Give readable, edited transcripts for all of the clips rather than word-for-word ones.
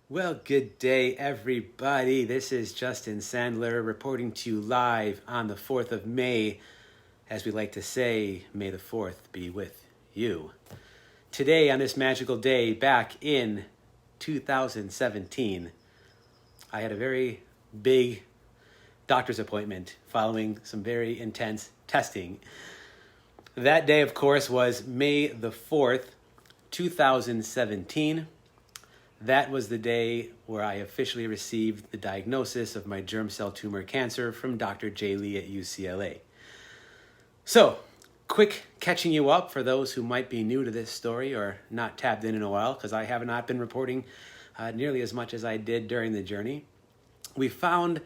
Well, good day, everybody. This is Justin Sandler reporting to you live on the 4th of May. As we like to say, may the 4th be with you. Today, on this magical day back in 2017, I had a very big doctor's appointment following some very intense testing. That day, of course, was May the 4th, 2017. That was the day where I officially received the diagnosis of my germ cell tumor cancer from Dr. J. Lee at UCLA. So, quick catching you up for those who might be new to this story or not tapped in a while, because I have not been reporting nearly as much as I did during the journey. We found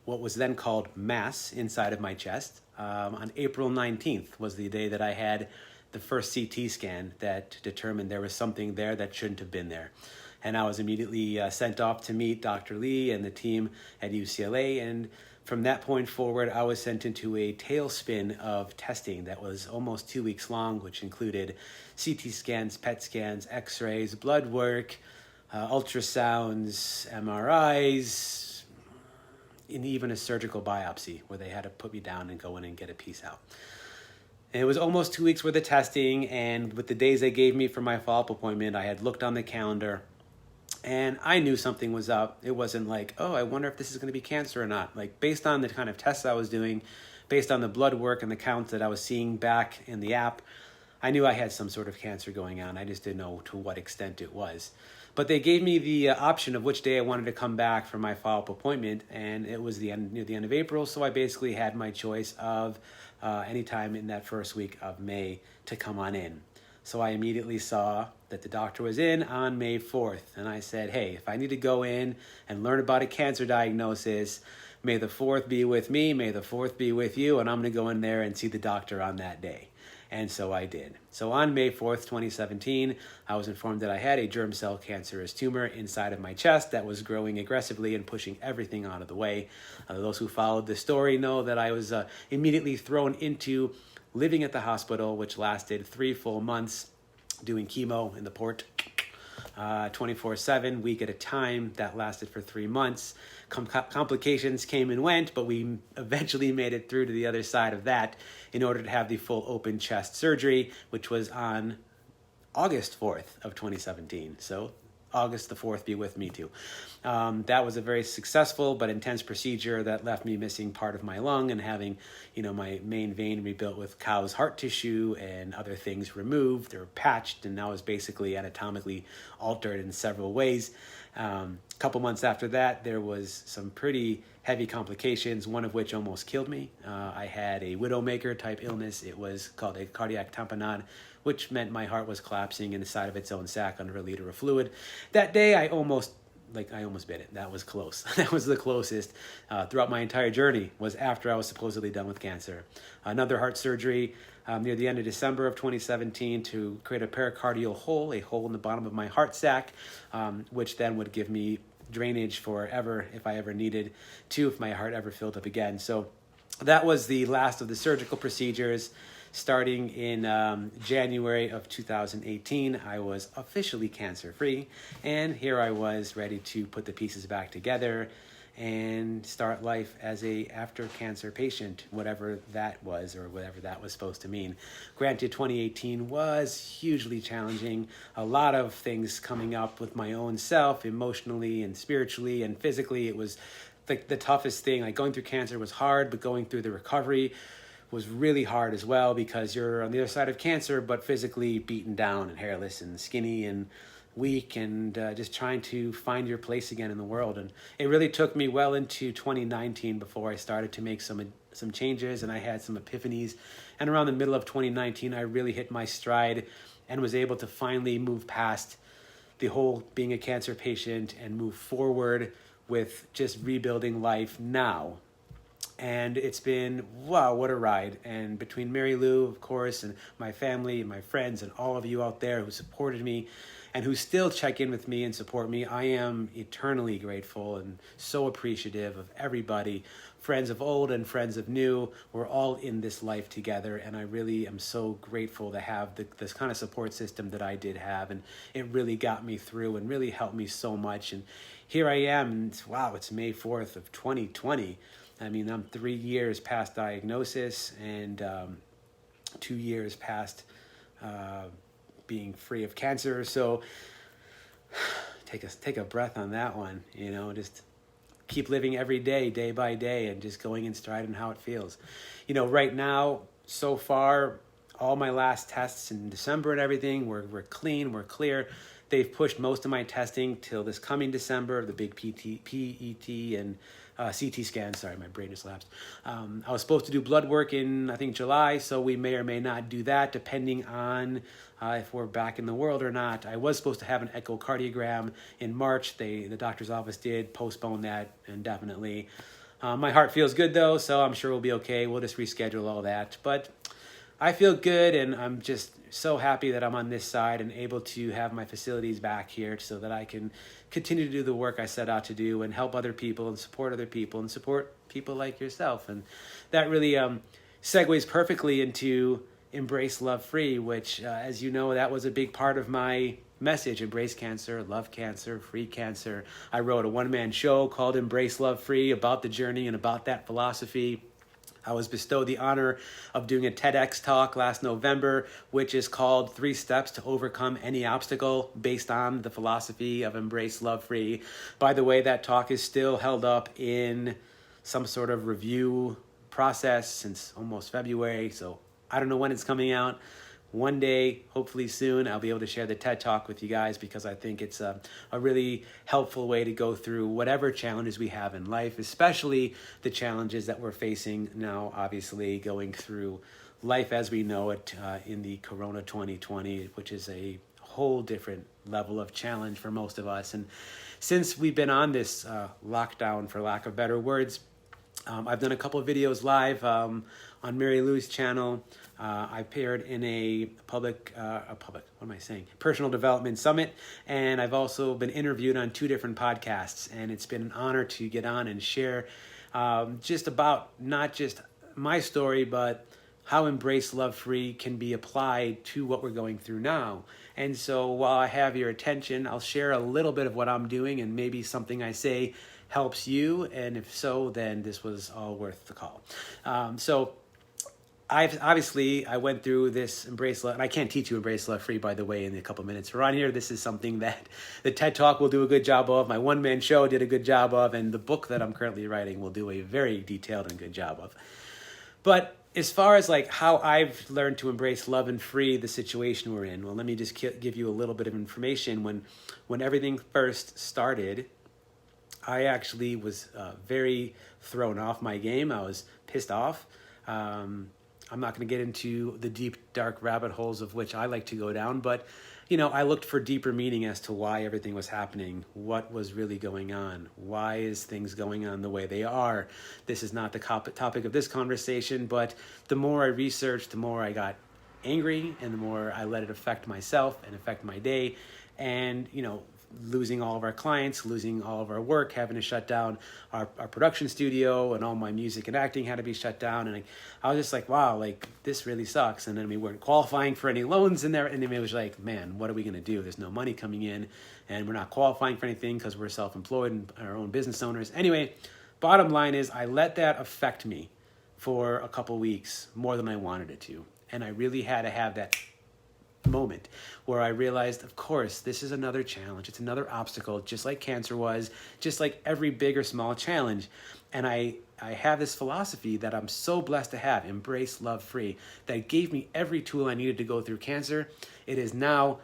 what was then called mass inside of my chest. On April 19th was the day that I had the first CT scan that determined there was something there that shouldn't have been there. And I was immediately sent off to meet Dr. Lee and the team at UCLA. And from that point forward, I was sent into a tailspin of testing that was almost 2 weeks long, which included CT scans, PET scans, x-rays, blood work, ultrasounds, MRIs, and even a surgical biopsy where they had to put me down and go in and get a piece out. And it was almost 2 weeks worth of testing, and with the days they gave me for my follow-up appointment, I had looked on the calendar, and I knew something was up. It wasn't like, oh, I wonder if this is going to be cancer or not. Like, based on the kind of tests I was doing, based on the blood work and the counts that I was seeing back in the app, I knew I had some sort of cancer going on. I just didn't know to what extent it was. But they gave me the option of which day I wanted to come back for my follow-up appointment, and it was near the end of April, so I basically had my choice of any time in that first week of May to come on in. So I immediately saw that the doctor was in on May 4th, and I said, hey, if I need to go in and learn about a cancer diagnosis, may the 4th be with me, may the 4th be with you, and I'm going to go in there and see the doctor on that day. And so I did. So on May 4th, 2017, I was informed that I had a germ cell cancerous tumor inside of my chest that was growing aggressively and pushing everything out of the way. Those who followed the story know that I was immediately thrown into living at the hospital, which lasted 3 full months, doing chemo in the port, 24/7, week at a time. That lasted for 3 months. Complications came and went, but we eventually made it through to the other side of that in order to have the full open chest surgery, which was on August 4th of 2017. So August the 4th be with me too. That was a very successful but intense procedure that left me missing part of my lung and having, my main vein rebuilt with cow's heart tissue and other things removed or patched, and I was basically anatomically altered in several ways. A couple months after that, there was some pretty heavy complications, one of which almost killed me. I had a widowmaker type illness. It was called a cardiac tamponade, which meant my heart was collapsing inside of its own sac under a liter of fluid. That day, I almost bit it. That was close. That was the closest throughout my entire journey, was after I was supposedly done with cancer. Another heart surgery near the end of December of 2017 to create a pericardial hole, a hole in the bottom of my heart sac, which then would give me drainage forever if I ever needed to, if my heart ever filled up again. So that was the last of the surgical procedures. Starting in January of 2018, I was officially cancer-free, and here I was ready to put the pieces back together and start life as a after-cancer patient, whatever that was or whatever that was supposed to mean. Granted, 2018 was hugely challenging, a lot of things coming up with my own self, emotionally and spiritually and physically. It was the toughest thing. Like, going through cancer was hard, but going through the recovery was really hard as well, because you're on the other side of cancer, but physically beaten down and hairless and skinny and weak and just trying to find your place again in the world. And it really took me well into 2019 before I started to make some changes, and I had some epiphanies. And around the middle of 2019, I really hit my stride and was able to finally move past the whole being a cancer patient and move forward with just rebuilding life now. And it's been, wow, what a ride. And between Mary Lou, of course, and my family and my friends and all of you out there who supported me and who still check in with me and support me. I am eternally grateful and so appreciative of everybody, friends of old and friends of new. We're all in this life together, and I really am so grateful to have this kind of support system that I did have, and it really got me through and really helped me so much. And here I am, and wow, it's May 4th of 2020. I mean, I'm 3 years past diagnosis and 2 years past being free of cancer. So take a breath on that one, just keep living every day, day by day, and just going in stride on how it feels. Right now, so far, all my last tests in December and everything, we're clean, we're clear. They've pushed most of my testing till this coming December, the big PET and CT scan. Sorry, my brain just lapsed. I was supposed to do blood work in, I think, July, so we may or may not do that, depending on if we're back in the world or not. I was supposed to have an echocardiogram in March. The doctor's office did postpone that indefinitely. My heart feels good, though, so I'm sure we'll be okay. We'll just reschedule all that. But I feel good, and I'm just so happy that I'm on this side and able to have my facilities back here so that I can continue to do the work I set out to do and help other people and support people like yourself. And that really segues perfectly into Embrace Love Free, which, as you know, that was a big part of my message. Embrace cancer, love cancer, free cancer. I wrote a one-man show called Embrace Love Free about the journey and about that philosophy. I was bestowed the honor of doing a TEDx talk last November, which is called 3 Steps to Overcome Any Obstacle, based on the philosophy of Embrace Love Free. By the way, that talk is still held up in some sort of review process since almost February, so I don't know when it's coming out. One day, hopefully soon, I'll be able to share the TED Talk with you guys, because I think it's a really helpful way to go through whatever challenges we have in life, especially the challenges that we're facing now, obviously going through life as we know it in the Corona 2020, which is a whole different level of challenge for most of us. And since we've been on this lockdown, for lack of better words, I've done a couple of videos live on Mary Lou's channel. I appeared in a personal development summit, and I've also been interviewed on 2 different podcasts, and it's been an honor to get on and share just about not just my story, but how Embrace Love Free can be applied to what we're going through now. And so while I have your attention, I'll share a little bit of what I'm doing, and maybe something I say helps you, and if so, then this was all worth the call. So I went through this Embrace Love, and I can't teach you Embrace Love Free, by the way, in a couple minutes. We're on here. This is something that the TED Talk will do a good job of, my one-man show did a good job of, and the book that I'm currently writing will do a very detailed and good job of. But as far as like how I've learned to embrace love and free the situation we're in, well, let me just give you a little bit of information. When everything first started, I actually was very thrown off my game. I was pissed off. I'm not going to get into the deep, dark rabbit holes of which I like to go down, but, I looked for deeper meaning as to why everything was happening, what was really going on, why is things going on the way they are. This is not the topic of this conversation, but the more I researched, the more I got angry, and the more I let it affect myself and affect my day, and, losing all of our clients, losing all of our work, having to shut down our production studio, and all my music and acting had to be shut down. And I was just like, wow, this really sucks. And then we weren't qualifying for any loans in there. And then it was like, man, what are we going to do? There's no money coming in, and we're not qualifying for anything because we're self-employed and our own business owners. Anyway, bottom line is I let that affect me for a couple weeks more than I wanted it to. And I really had to have that moment where I realized, of course, this is another challenge. It's another obstacle, just like cancer was, just like every big or small challenge. And I have this philosophy that I'm so blessed to have, Embrace Love Free, that gave me every tool I needed to go through cancer. It is now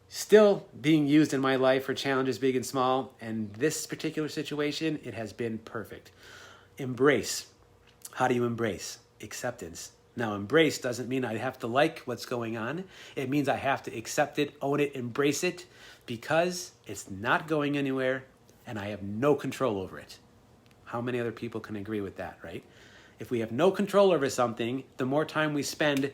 still being used in my life for challenges big and small. And this particular situation, it has been perfect. Embrace. How do you embrace? Acceptance. Now, embrace doesn't mean I have to like what's going on. It means I have to accept it, own it, embrace it, because it's not going anywhere and I have no control over it. How many other people can agree with that, right? If we have no control over something, the more time we spend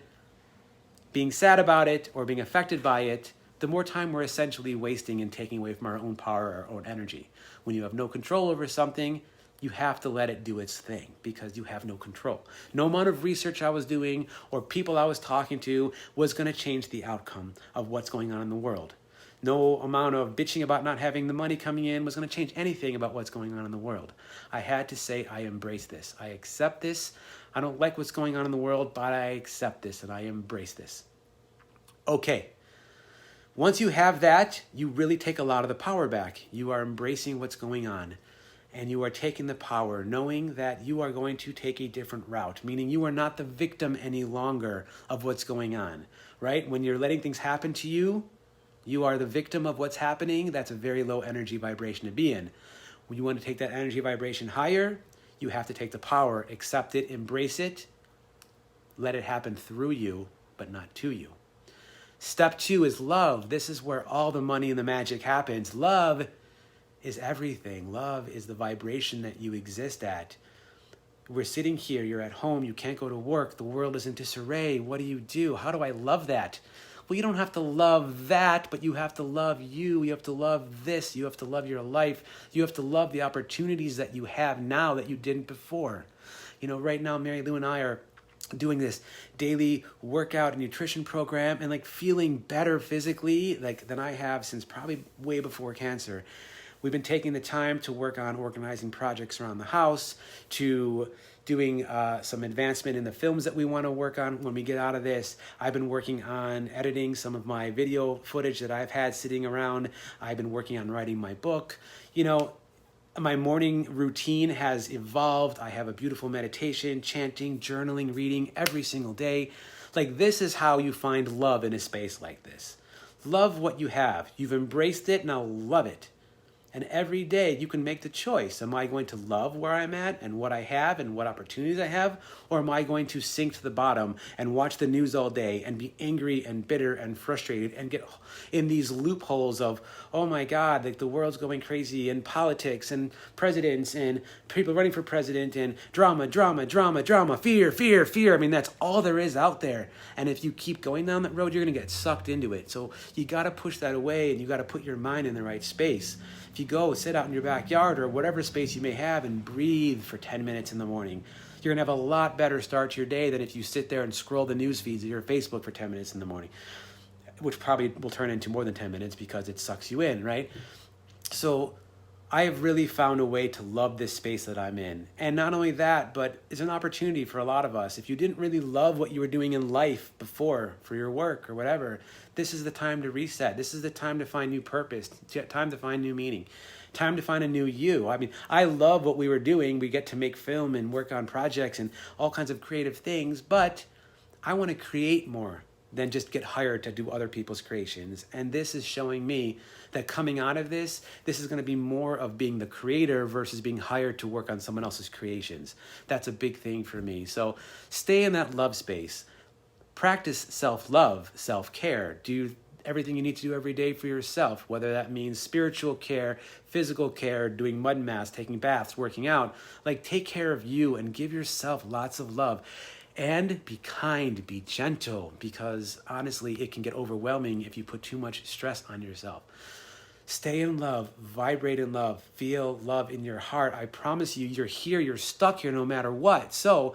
being sad about it or being affected by it, the more time we're essentially wasting and taking away from our own power, our own energy. When you have no control over something, you have to let it do its thing because you have no control. No amount of research I was doing or people I was talking to was going to change the outcome of what's going on in the world. No amount of bitching about not having the money coming in was going to change anything about what's going on in the world. I had to say, I embrace this. I accept this. I don't like what's going on in the world, but I accept this and I embrace this. Okay. Once you have that, you really take a lot of the power back. You are embracing what's going on. And you are taking the power, knowing that you are going to take a different route, meaning you are not the victim any longer of what's going on, right? When you're letting things happen to you, you are the victim of what's happening. That's a very low energy vibration to be in. When you want to take that energy vibration higher, you have to take the power, accept it, embrace it, let it happen through you, but not to you. Step 2 is love. This is where all the money and the magic happens. Love is everything. Love is the vibration that you exist at. We're sitting here, you're at home, you can't go to work, the world is in disarray. What do? How do I love that? Well, you don't have to love that, but you have to love you. You have to love this. You have to love your life. You have to love the opportunities that you have now that you didn't before. You know, right now, Mary Lou and I are doing this daily workout and nutrition program and like feeling better physically like than I have since probably way before cancer. We've been taking the time to work on organizing projects around the house, to doing some advancement in the films that we want to work on when we get out of this. I've been working on editing some of my video footage that I've had sitting around. I've been working on writing my book. You know, my morning routine has evolved. I have a beautiful meditation, chanting, journaling, reading every single day. Like, this is how you find love in a space like this. Love what you have. You've embraced it, now love it. And every day you can make the choice. Am I going to love where I'm at and what I have and what opportunities I have? Or am I going to sink to the bottom and watch the news all day and be angry and bitter and frustrated and get in these loopholes of, oh my God, like the world's going crazy and politics and presidents and people running for president and drama, fear. I mean, that's all there is out there. And if you keep going down that road, you're going to get sucked into it. So you got to push that away and you got to put your mind in the right space. If you go sit out in your backyard or whatever space you may have and breathe for 10 minutes in the morning, you're going to have a lot better start to your day than if you sit there and scroll the news feeds of your Facebook for 10 minutes in the morning, which probably will turn into more than 10 minutes because it sucks you in, right? So I have really found a way to love this space that I'm in. And not only that, but it's an opportunity for a lot of us. If you didn't really love what you were doing in life before for your work or whatever, this is the time to reset. This is the time to find new purpose, time to find new meaning, time to find a new you. I mean, I love what we were doing. We get to make film and work on projects and all kinds of creative things, but I want to create more than just get hired to do other people's creations. And this is showing me that coming out of this is going to be more of being the creator versus being hired to work on someone else's creations. That's a big thing for me. So stay in that love space. Practice self-love, self-care. Do everything you need to do every day for yourself, whether that means spiritual care, physical care, doing mud masks, taking baths, working out. Like, take care of you and give yourself lots of love. And be kind, be gentle, because honestly, it can get overwhelming if you put too much stress on yourself. Stay in love, vibrate in love, feel love in your heart. I promise you, you're here, you're stuck here no matter what. So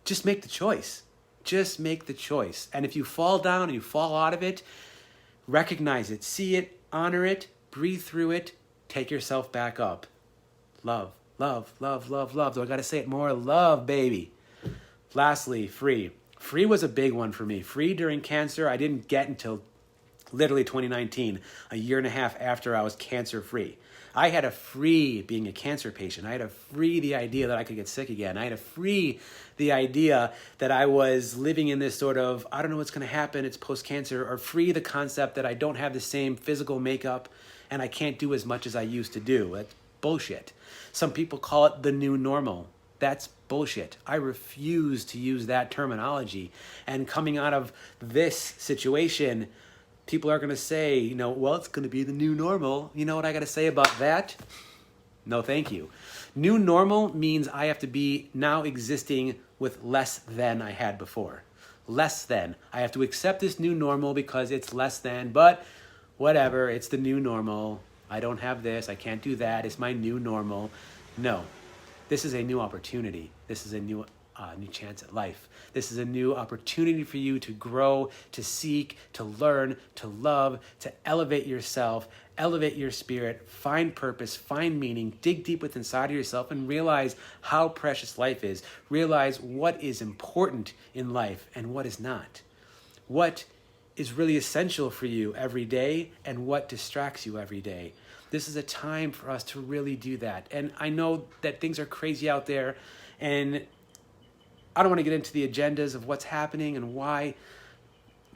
just make the choice. Just make the choice. And if you fall down and you fall out of it, recognize it, see it, honor it, breathe through it, take yourself back up. Love, love, love, love, love. Do I got to say it more? Love, baby. Lastly, free. Free was a big one for me. Free during cancer, I didn't get until literally 2019, a year and a half after I was cancer free. I had a free being a cancer patient. I had a free the idea that I could get sick again. I had a free the idea that I was living in this sort of, I don't know what's going to happen, it's post-cancer, or free the concept that I don't have the same physical makeup and I can't do as much as I used to do. That's bullshit. Some people call it the new normal. That's bullshit. I refuse to use that terminology. And coming out of this situation, people are going to say, well, it's going to be the new normal. You know what I got to say about that? No, thank you. New normal means I have to be now existing with less than I had before. less than. I have to accept this new normal because it's less than, but whatever, it's the new normal. I don't have this, I can't do that, it's my new normal. No, this is a new opportunity. This is a new chance at life. This is a new opportunity for you to grow, to seek, to learn, to love, to elevate yourself, elevate your spirit, find purpose, find meaning, dig deep within inside of yourself and realize how precious life is. Realize what is important in life and what is not. What is really essential for you every day and what distracts you every day. This is a time for us to really do that. And I know that things are crazy out there, and I don't want to get into the agendas of what's happening and why,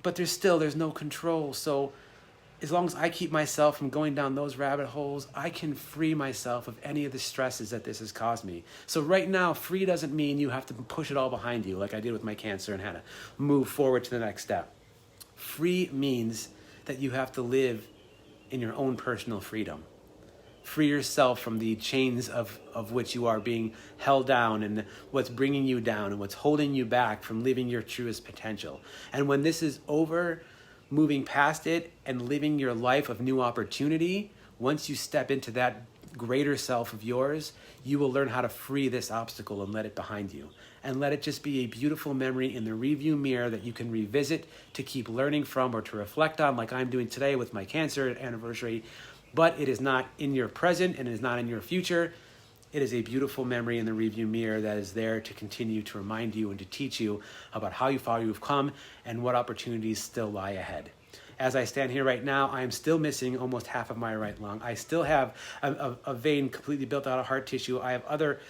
but there's no control. So as long as I keep myself from going down those rabbit holes, I can free myself of any of the stresses that this has caused me. So right now, free doesn't mean you have to push it all behind you like I did with my cancer and had to move forward to the next step. Free means that you have to live in your own personal freedom. Free yourself from the chains of which you are being held down and what's bringing you down and what's holding you back from living your truest potential. And when this is over, moving past it and living your life of new opportunity, once you step into that greater self of yours, you will learn how to free this obstacle and let it behind you. And let it just be a beautiful memory in the review mirror that you can revisit to keep learning from or to reflect on, like I'm doing today with my cancer anniversary. But it is not in your present and it is not in your future. It is a beautiful memory in the review mirror that is there to continue to remind you and to teach you about how far you've come and what opportunities still lie ahead. As I stand here right now, I am still missing almost half of my right lung. I still have a vein completely built out of heart tissue. I have other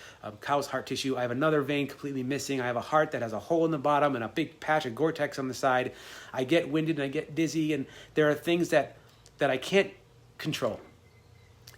cow's heart tissue. I have another vein completely missing. I have a heart that has a hole in the bottom and a big patch of Gore-Tex on the side. I get winded and I get dizzy, and there are things that I can't control.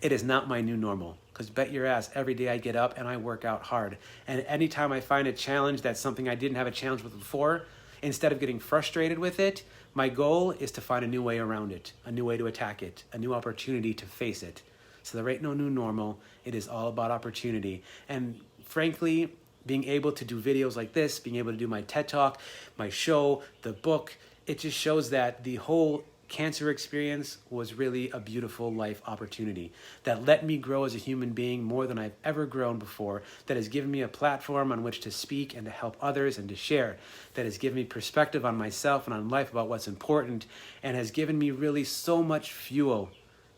It is not my new normal, because bet your ass every day I get up and I work out hard. And anytime I find a challenge that's something I didn't have a challenge with before, instead of getting frustrated with it, my goal is to find a new way around it, a new way to attack it, a new opportunity to face it. So there ain't no new normal. It is all about opportunity. And frankly, being able to do videos like this, being able to do my TED Talk, my show, the book, it just shows that the whole cancer experience was really a beautiful life opportunity that let me grow as a human being more than I've ever grown before, that has given me a platform on which to speak and to help others and to share, that has given me perspective on myself and on life about what's important, and has given me really so much fuel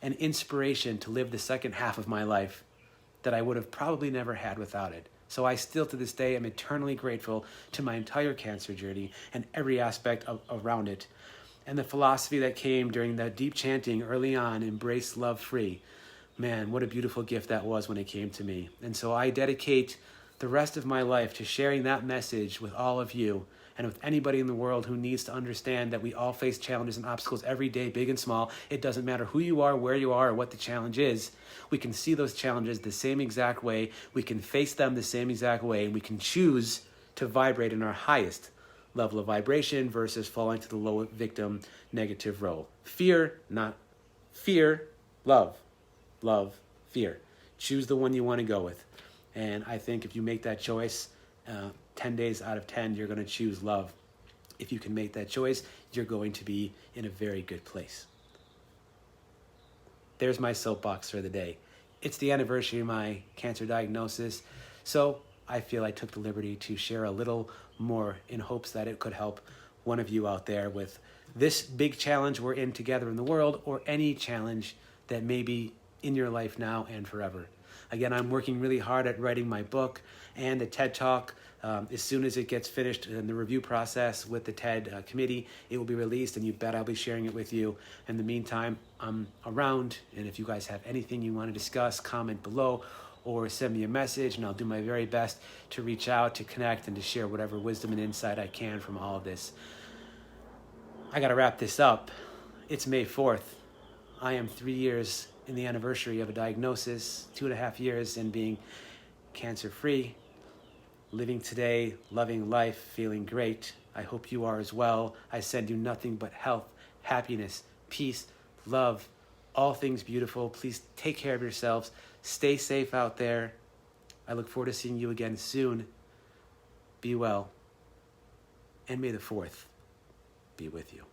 and inspiration to live the second half of my life that I would have probably never had without it. So I still to this day am eternally grateful to my entire cancer journey and every aspect around it. And the philosophy that came during that deep chanting early on, embrace love free. Man, what a beautiful gift that was when it came to me. And so I dedicate the rest of my life to sharing that message with all of you and with anybody in the world who needs to understand that we all face challenges and obstacles every day, big and small. It doesn't matter who you are, where you are, or what the challenge is. We can see those challenges the same exact way. We can face them the same exact way. And we can choose to vibrate in our highest level of vibration versus falling to the low victim negative role. Fear, not fear, love. Love, fear. Choose the one you want to go with. And I think if you make that choice, 10 days out of 10, you're going to choose love. If you can make that choice, you're going to be in a very good place. There's my soapbox for the day. It's the anniversary of my cancer diagnosis, so I feel I took the liberty to share a little more in hopes that it could help one of you out there with this big challenge we're in together in the world, or any challenge that may be in your life now and forever. Again, I'm working really hard at writing my book and the TED Talk. As soon as it gets finished in the review process with the TED committee, it will be released, and you bet I'll be sharing it with you. In the meantime, I'm around, and if you guys have anything you want to discuss, comment below or send me a message, and I'll do my very best to reach out, to connect, and to share whatever wisdom and insight I can from all of this. I got to wrap this up. It's May 4th. I am 3 years in the anniversary of a diagnosis, 2.5 years in being cancer-free, living today, loving life, feeling great. I hope you are as well. I send you nothing but health, happiness, peace, love, all things beautiful. Please take care of yourselves. Stay safe out there. I look forward to seeing you again soon. Be well. and may the 4th be with you.